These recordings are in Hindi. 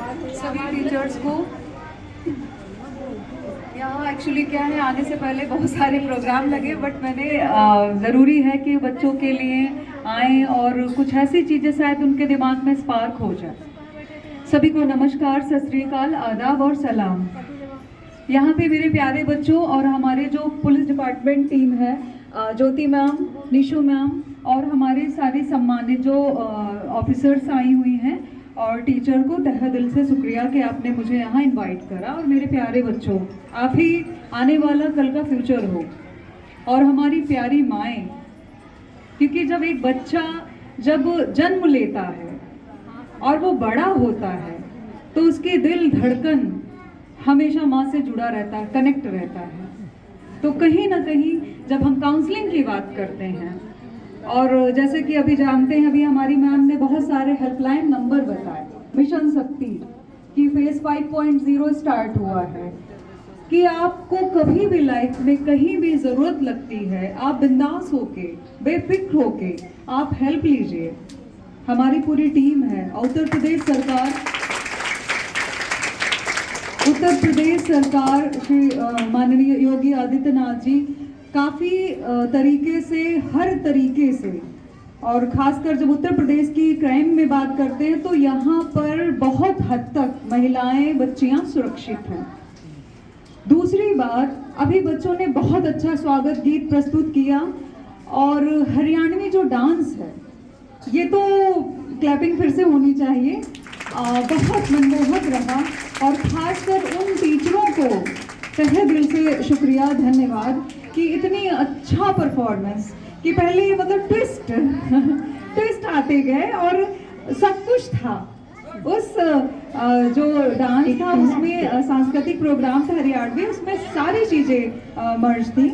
सभी टीचर्स को। यहाँ एक्चुअली क्या है, आने से पहले बहुत सारे प्रोग्राम लगे, बट मैंने ज़रूरी है कि बच्चों के लिए आएँ और कुछ ऐसी चीज़ें शायद उनके दिमाग में स्पार्क हो जाए। सभी को नमस्कार, सत श्री अकाल, आदाब और सलाम। यहाँ पे मेरे प्यारे बच्चों और हमारे जो पुलिस डिपार्टमेंट टीम है, ज्योति मैम, निशु मैम और हमारे सारे सम्मानित जो ऑफिसर्स आई हुई हैं और टीचर को तहे दिल से शुक्रिया कि आपने मुझे यहाँ इनवाइट करा। और मेरे प्यारे बच्चों, आप ही आने वाला कल का फ्यूचर हो और हमारी प्यारी माएँ, क्योंकि जब एक बच्चा जब जन्म लेता है और वो बड़ा होता है तो उसकी दिल धड़कन हमेशा माँ से जुड़ा रहता है, कनेक्ट रहता है। तो कहीं ना कहीं जब हम काउंसलिंग की बात करते हैं, और जैसे कि अभी जानते हैं, अभी हमारी मैम ने बहुत सारे हेल्पलाइन नंबर बताए। मिशन शक्ति की फेज 5.0 स्टार्ट हुआ है कि आपको कभी भी लाइफ में कहीं भी ज़रूरत लगती है, आप बिंदास होके, बेफिक्र होके आप हेल्प लीजिए। हमारी पूरी टीम है। उत्तर प्रदेश सरकार श्री माननीय योगी आदित्यनाथ जी काफ़ी तरीके से, हर तरीके से, और ख़ासकर जब उत्तर प्रदेश की क्राइम में बात करते हैं तो यहाँ पर बहुत हद तक महिलाएं, बच्चियाँ सुरक्षित हैं। दूसरी बात, अभी बच्चों ने बहुत अच्छा स्वागत गीत प्रस्तुत किया और हरियाणवी जो डांस है, ये तो क्लैपिंग फिर से होनी चाहिए। बहुत मनमोहक रहा और ख़ासकर उन टीचरों को तहे दिल से शुक्रिया, धन्यवाद कि इतनी अच्छा परफॉर्मेंस कि पहले मतलब ट्विस्ट आते गए और सब कुछ था। उस जो डांस था उसमें सांस्कृतिक प्रोग्राम था हरियाणवी, उसमें सारी चीज़ें मर्ज थी।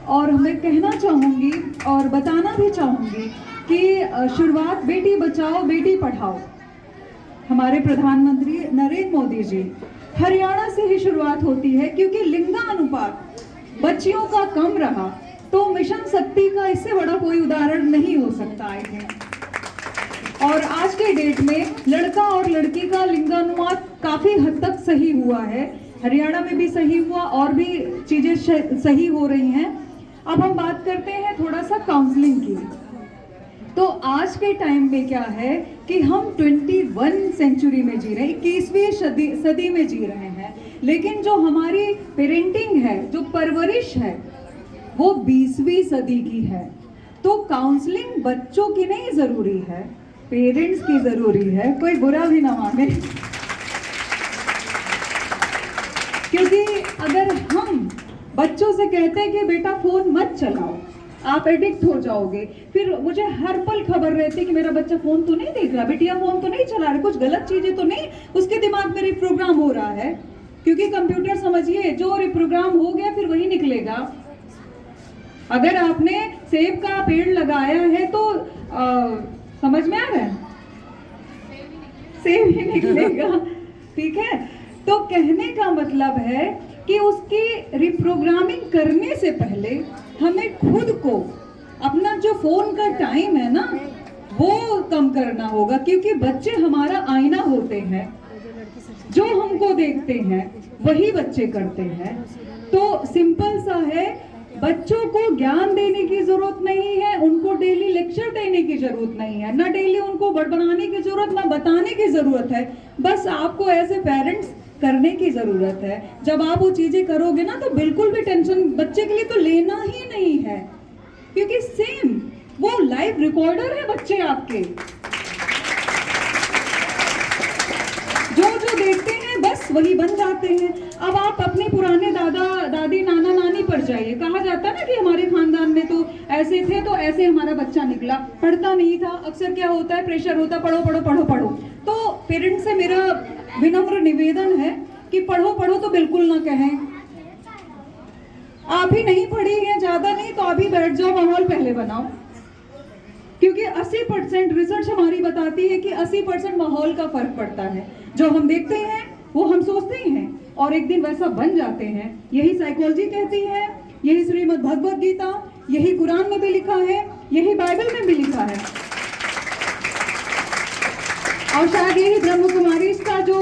और मैं कहना चाहूँगी और बताना भी चाहूँगी कि शुरुआत बेटी बचाओ बेटी पढ़ाओ, हमारे प्रधानमंत्री नरेंद्र मोदी जी, हरियाणा से ही शुरुआत होती है, क्योंकि लिंगानुपात बच्चियों का कम रहा तो मिशन शक्ति का इससे बड़ा कोई उदाहरण नहीं हो सकता है। और आज के डेट में लड़का और लड़की का लिंगानुपात काफ़ी हद तक सही हुआ है, हरियाणा में भी सही हुआ और भी चीज़ें सही हो रही हैं। अब हम बात करते हैं थोड़ा सा काउंसलिंग की। तो आज के टाइम में क्या है कि हम 21 सेंचुरी में जी रहे हैं, 21वीं सदी में जी रहे हैं, लेकिन जो हमारी पेरेंटिंग है, जो परवरिश है, वो 20वीं सदी की है। तो काउंसलिंग बच्चों की नहीं ज़रूरी है, पेरेंट्स की ज़रूरी है। कोई बुरा भी ना माने, क्योंकि अगर हम बच्चों से कहते हैं कि बेटा फ़ोन मत चलाओ, आप एडिक्ट हो जाओगे, फिर मुझे हर पल खबर रहती है कि मेरा बच्चा फ़ोन तो नहीं देख रहा, बेटिया फ़ोन तो नहीं चला रहा, कुछ गलत चीज़ें तो नहीं उसके दिमाग में रिप्रोग्राम हो रहा है। क्योंकि कंप्यूटर समझिए, जो रिप्रोग्राम हो गया फिर वही निकलेगा। अगर आपने सेब का पेड़ लगाया है तो समझ में आ रहा है, सेब ही निकलेगा। ठीक है, तो कहने का मतलब है कि उसकी रिप्रोग्रामिंग करने से पहले हमें खुद को, अपना जो फ़ोन का टाइम है ना, वो कम करना होगा। क्योंकि बच्चे हमारा आईना होते हैं, जो हमको देखते हैं वही बच्चे करते हैं। तो सिंपल सा है, बच्चों को ज्ञान देने की ज़रूरत नहीं है, उनको डेली लेक्चर देने की ज़रूरत नहीं है, ना डेली उनको बड़बड़ाने की ज़रूरत, ना बताने की ज़रूरत है। बस आपको एज ए पेरेंट्स करने की ज़रूरत है। जब आप वो चीज़ें करोगे ना, तो बिल्कुल भी टेंशन बच्चे के लिए तो लेना ही नहीं है, क्योंकि सेम वो लाइव रिकॉर्डर है बच्चे आपके। जो देखते हैं बस वही बन जाते हैं। अब आप अपने पुराने दादा दादी, नाना नानी पर जाइए, कहा जाता है ना कि हमारे खानदान में तो ऐसे थे, तो ऐसे हमारा बच्चा निकला, पढ़ता नहीं था। अक्सर क्या होता है, प्रेशर होता, पढ़ो पढ़ो पढ़ो पढ़ो। तो पेरेंट्स से मेरा विनम्र निवेदन है कि पढ़ो पढ़ो तो बिल्कुल ना कहें। आप ही नहीं पढ़ी हैं, ज्यादा नहीं तो अभी बैठ जाओ, माहौल पहले बनाओ। क्योंकि 80% रिसर्च हमारी बताती है कि 80% माहौल का फर्क पड़ता है। जो हम देखते हैं वो हम सोचते हैं और एक दिन वैसा बन जाते हैं। यही साइकोलॉजी कहती है, यही श्रीमद् भगवद गीता, यही कुरान में भी लिखा है, यही बाइबल में भी लिखा है। और शायद यही ब्रह्म कुमारी का जो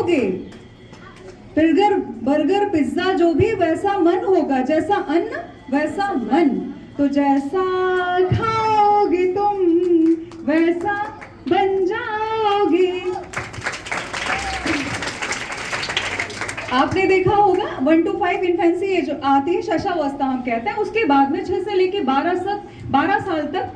खाओगे, बर्गर बर्गर पिज्जा जो भी, वैसा मन होगा, जैसा अन्न वैसा मन। तो जैसा खाओगे तुम वैसा बन जाओगे। आपने देखा होगा 1 to 5 इन्फेंसी जो आती है, शशावस्था हम कहते हैं, उसके बाद में 6 से लेके 12 साल तक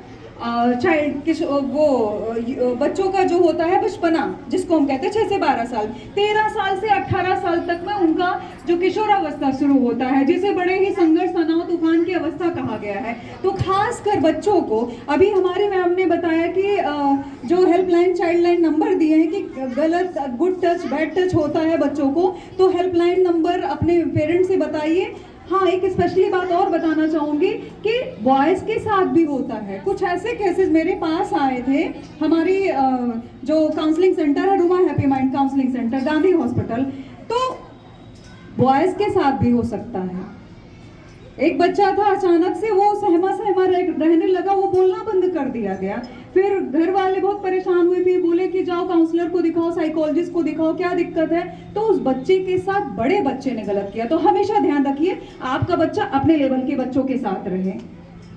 चाइल्ड वो बच्चों का जो होता है बचपना, जिसको हम कहते हैं 6 से 12 साल, 13 साल से 18 साल तक में उनका जो किशोरावस्था शुरू होता है, जिसे बड़े ही संघर्ष, तनाव, तूफान की अवस्था कहा गया है। तो खास कर बच्चों को, अभी हमारे मैम ने बताया कि जो हेल्पलाइन, चाइल्ड लाइन नंबर दिए हैं कि गलत, गुड टच, बैड टच होता है बच्चों को, तो हेल्पलाइन नंबर अपने पेरेंट्स से बताइए। हाँ, एक स्पेशली बात और बताना चाहूँगी कि बॉयज़ के साथ भी होता है। कुछ ऐसे केसेस मेरे पास आए थे, हमारी जो काउंसलिंग सेंटर है, Ruma happy mind counselling centre, Gandhi hospital, तो बॉयज़ के साथ भी हो सकता है। एक बच्चा था, अचानक से वो सहमा रहने लगा, वो बोलना बंद कर दिया गया। फिर घर वाले बहुत परेशान हुए, फिर बोले कि जाओ काउंसलर को दिखाओ, साइकोलॉजिस्ट को दिखाओ, क्या दिक्कत है। तो उस बच्चे के साथ बड़े बच्चे ने गलत किया। तो हमेशा ध्यान रखिए, आपका बच्चा अपने लेवल के बच्चों के साथ रहे,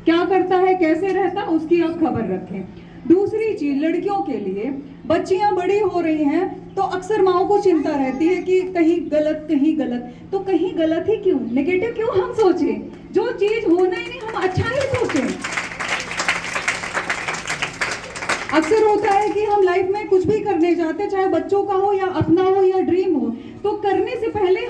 क्या करता है, कैसे रहता, उसकी आप खबर रखें। दूसरी चीज, लड़कियों के लिए, बच्चियां बड़ी हो रही हैं तो अक्सर माओ को चिंता रहती है कि कहीं गलत, कहीं गलत। तो कहीं गलत ही क्यों, नेगेटिव क्यों हम सोचें, जो चीज होना ही नहीं हम अच्छा ही सोचें। अक्सर होता है कि हम लाइफ में कुछ भी करने जाते हैं, चाहे बच्चों का हो या अपना हो या ड्रीम हो, तो करने से पहले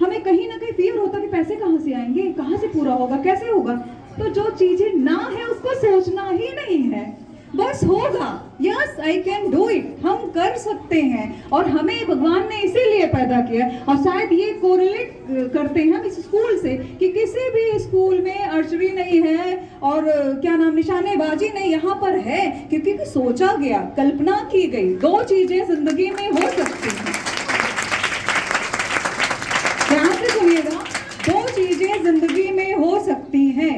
हमें कहीं ना कहीं फियर होता है कि पैसे कहाँ से आएंगे, कहाँ से पूरा होगा, कैसे होगा। तो जो चीजें ना है उसको सोचना ही नहीं है, बस होगा। Yes, I can do it, हम कर सकते हैं। और हमें भगवान ने इसीलिए पैदा किया। और शायद ये कोरिलेट करते हैं हम इस स्कूल से कि किसी भी स्कूल में आर्चरी नहीं है और क्या नाम, निशानेबाजी नहीं, यहाँ पर है क्योंकि सोचा गया, कल्पना की गई। 2 चीजें जिंदगी में हो सकती हैं, ध्यान से सुनिएगा, 2 चीजें जिंदगी में हो सकती हैं।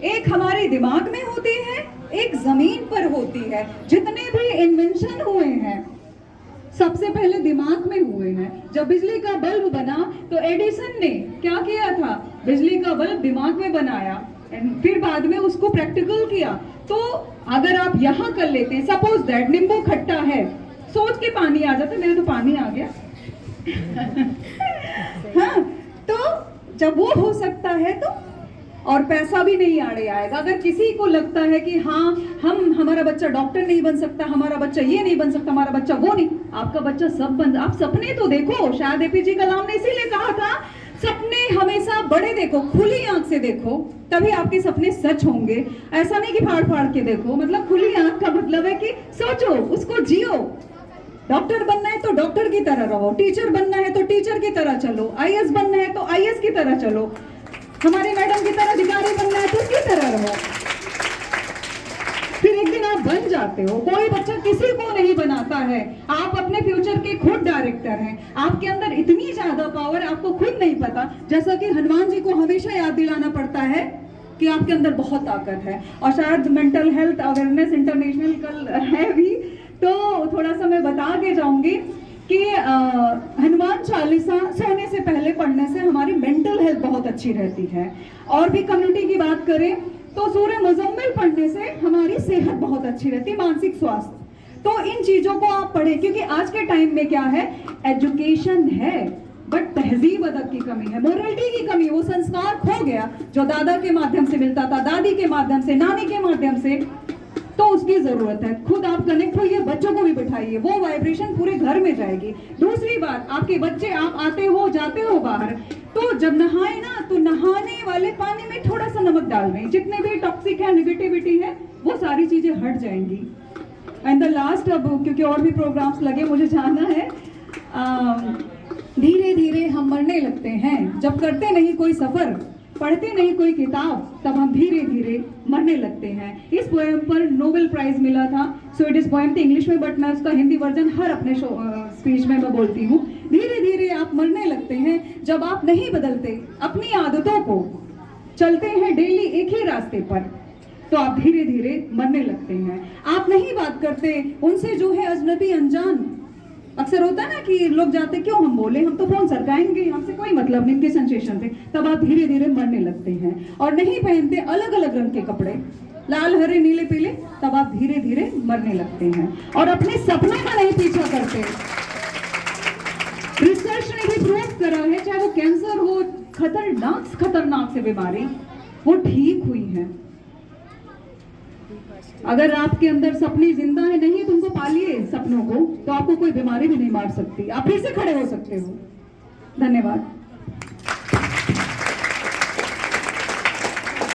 एक हमारे दिमाग में होती है, एक जमीन पर होती है। जितने भी इन्वेंशन हुए हैं सबसे पहले दिमाग में हुए हैं। जब बिजली का बल्ब बना तो एडिसन ने क्या किया था, बिजली का बल्ब दिमाग में बनाया, फिर बाद में उसको प्रैक्टिकल किया। तो अगर आप यहाँ कर लेते हैं, सपोज दैट नींबू खट्टा है, सोच के पानी आ जाता, मेरे तो पानी आ गया हाँ, तो जब वो हो सकता है तो, और पैसा भी नहीं आड़े आएगा। अगर किसी को लगता है कि हाँ, हमारा बच्चा डॉक्टर नहीं बन सकता, हमारा बच्चा ये नहीं बन सकता, हमारा बच्चा वो नहीं, आपका बच्चा सब बन। आप सपने तो देखो, शायद एपीजे कलाम ने इसीलिए कहा था, सपने हमेशा बड़े देखो, खुली आंख से देखो, तभी आपके सपने सच होंगे। ऐसा नहीं कि फाड़ फाड़ के देखो, मतलब खुली आंख का मतलब है कि सोचो, उसको जियो। डॉक्टर बनना है तो डॉक्टर की तरह रहो, टीचर बनना है तो टीचर की तरह चलो, आईएएस बनना है तो आईएएस की तरह चलो, हमारे मैडम की तरह अधिकारी बनना है तो उसकी तरह रहो। फिर एक दिन आप बन जाते हो। कोई बच्चा किसी को नहीं बनाता है, आप अपने फ्यूचर के खुद डायरेक्टर हैं। आपके अंदर इतनी ज्यादा पावर, आपको खुद नहीं पता। जैसा कि हनुमान जी को हमेशा याद दिलाना पड़ता है कि आपके अंदर बहुत ताकत है। और शायद मेंटल हेल्थ अवेयरनेस इंटरनेशनल कल है भी, तो थोड़ा सा मैं बता के जाऊंगी कि हनुमान चालीसा सोने से पहले पढ़ने से हमारी मेंटल हेल्थ बहुत अच्छी रहती है। और भी कम्युनिटी की बात करें तो सूर्य मुजम्मिल पढ़ने से हमारी सेहत बहुत अच्छी रहती है, मानसिक स्वास्थ्य। तो इन चीजों को आप पढ़ें, क्योंकि आज के टाइम में क्या है, एजुकेशन है बट तहजीब अदब की कमी है, मोरलिटी की कमी। वो संस्कार खो गया जो दादा के माध्यम से मिलता था, दादी के माध्यम से, नानी के माध्यम से। तो उसकी जरूरत है। खुद आप कनेक्ट होइए, बच्चों को भी बिठाइए, वो वाइब्रेशन पूरे घर में जाएगी। दूसरी बात, आपके बच्चे, आप आते हो जाते हो बाहर, तो जब नहाए ना, तो नहाने वाले पानी में थोड़ा सा नमक डाल दें। जितने भी टॉक्सिक है, निगेटिविटी है, वो सारी चीजें हट जाएंगी। एंड द लास्ट, अब क्योंकि और भी प्रोग्राम्स लगे, मुझे जाना है। धीरे धीरे हम मरने लगते हैं जब करते नहीं कोई सफर, पढ़ते नहीं कोई किताब, तब हम धीरे धीरे मरने लगते हैं। इस पोएम पर नोबेल प्राइज मिला था। स्वीडिश पोएम थी इंग्लिश में, बट मैं उसका हिंदी वर्जन हर अपने स्पीच में मैं बोलती हूँ। धीरे धीरे आप मरने लगते हैं जब आप नहीं बदलते अपनी आदतों को, चलते हैं डेली एक ही रास्ते पर, तो आप धीरे धीरे मरने लगते हैं। आप नहीं बात करते उनसे जो है अजनबी, अनजान, अक्सर होता है ना कि लोग जाते क्यों हम बोले, हम तो फोन सरकाएंगे, हमसे कोई मतलब नहीं, इनके सेंसेशन थे। तब आप धीरे धीरे मरने लगते हैं और नहीं पहनते अलग अलग रंग के कपड़े, लाल हरे नीले पीले, तब आप धीरे धीरे मरने लगते हैं और अपने सपनों का नहीं पीछा करते। रिसर्च ने भी प्रूव करा है, चाहे वो कैंसर हो, खतरनाक से बीमारी, वो ठीक हुई है। अगर आपके अंदर सपने जिंदा है, नहीं तुमको पालिए सपनों को, तो आपको कोई बीमारी भी नहीं मार सकती, आप फिर से खड़े हो सकते हो। धन्यवाद।